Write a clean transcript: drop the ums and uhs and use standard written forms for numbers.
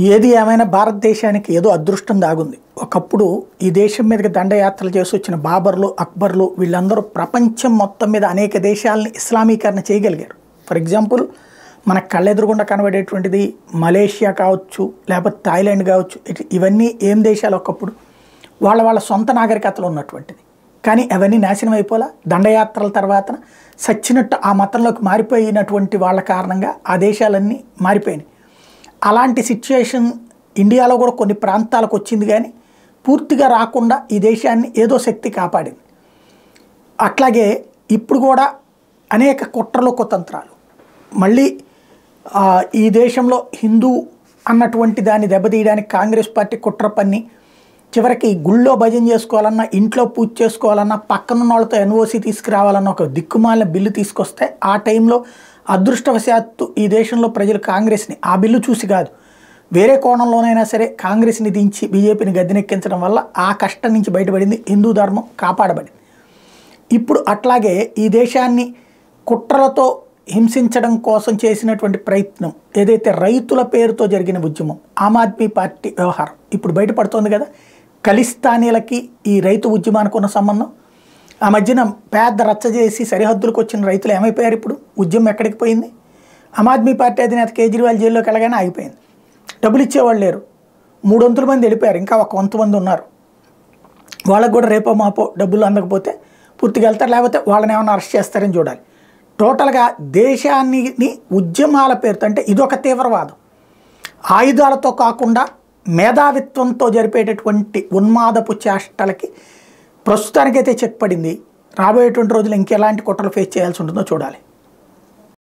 ఏది ఏమైనా భారతదేశానికి ఏదో అదృష్టం దాగుంది. ఒకప్పుడు ఈ దేశం మీదకి దండయాత్రలు చేసి వచ్చిన బాబర్లు, అక్బర్లు వీళ్ళందరూ ప్రపంచం మొత్తం మీద అనేక దేశాలని ఇస్లామీకరణ చేయగలిగారు. ఫర్ ఎగ్జాంపుల్ మన కళ్ళెదురుగుండా కనబడేటువంటిది మలేషియా కావచ్చు, లేకపోతే థాయిలాండ్ కావచ్చు, ఇవన్నీ ఏం దేశాలు ఒకప్పుడు వాళ్ళ సొంత నాగరికతలో ఉన్నటువంటిది. కానీ అవన్నీ నాశనం అయిపోలా. దండయాత్రల తర్వాత సచ్చినట్టు ఆ మతంలోకి మారిపోయినటువంటి వాళ్ళ కారణంగా ఆ దేశాలన్నీ మారిపోయినాయి. అలాంటి సిచ్యుయేషన్ ఇండియాలో కూడా కొన్ని ప్రాంతాలకు వచ్చింది, కానీ పూర్తిగా రాకుండా ఈ దేశాన్ని ఏదో శక్తి కాపాడింది. అట్లాగే ఇప్పుడు కూడా అనేక కుట్రలు కుతంత్రాలు మళ్ళీ ఈ దేశంలో హిందూ అన్నటువంటి దాన్ని దెబ్బతీయడానికి కాంగ్రెస్ పార్టీ కుట్ర పన్ని చివరికి గుళ్ళో భజన చేసుకోవాలన్నా, ఇంట్లో పూజ చేసుకోవాలన్నా, పక్కనున్న వాళ్ళతో ఎన్ఓసి తీసుకురావాలన్న ఒక దిక్కుమాలిన బిల్లు తీసుకొస్తే ఆ టైంలో అదృష్టవశాత్తు ఈ దేశంలో ప్రజలు కాంగ్రెస్ని ఆ బిల్లు చూసి కాదు, వేరే కోణంలోనైనా సరే కాంగ్రెస్ని దించి బీజేపీని గద్దెనెక్కించడం వల్ల ఆ కష్టం నుంచి బయటపడింది, హిందూ ధర్మం కాపాడబడింది. ఇప్పుడు అట్లాగే ఈ దేశాన్ని కుట్రలతో హింసించడం కోసం చేసినటువంటి ప్రయత్నం ఏదైతే రైతుల పేరుతో జరిగిన ఉద్యమం, ఆమ్ ఆద్మీ పార్టీ వ్యవహారం ఇప్పుడు బయటపడుతోంది కదా. ఖలిస్తానీలకి ఈ రైతు ఉద్యమానికి ఉన్న సంబంధం ఆ మధ్యన పెద్ద రచ్చ చేసి సరిహద్దులకు వచ్చిన రైతులు ఏమైపోయారు? ఇప్పుడు ఉద్యమం ఎక్కడికి పోయింది? ఆమ్ ఆద్మీ పార్టీ అధినేత కేజ్రీవాల్ జైల్లోకి వెళ్ళగానే ఆగిపోయింది. డబ్బులు ఇచ్చేవాళ్ళు లేరు, 300 మంది వెళ్ళిపోయారు, ఇంకా 100 మంది ఉన్నారు. వాళ్ళకు కూడా రేపో మాపో డబ్బులు అందకపోతే పూర్తిగా వెళ్తారు, లేకపోతే వాళ్ళని ఏమైనా అరెస్ట్ చేస్తారని చూడాలి. టోటల్గా దేశాన్ని ఉద్యమాల పేరుతో, అంటే ఇదొక తీవ్రవాదం, ఆయుధాలతో కాకుండా మేధావిత్వంతో జరిపేటటువంటి ఉన్మాదపు చేష్టలకి ప్రస్తుతానికైతే చెక్ పడింది. రాబోయేటువంటి రోజులు ఇంకెలాంటి కుట్రలు ఫేస్ చేయాల్సి ఉంటుందో చూడాలి.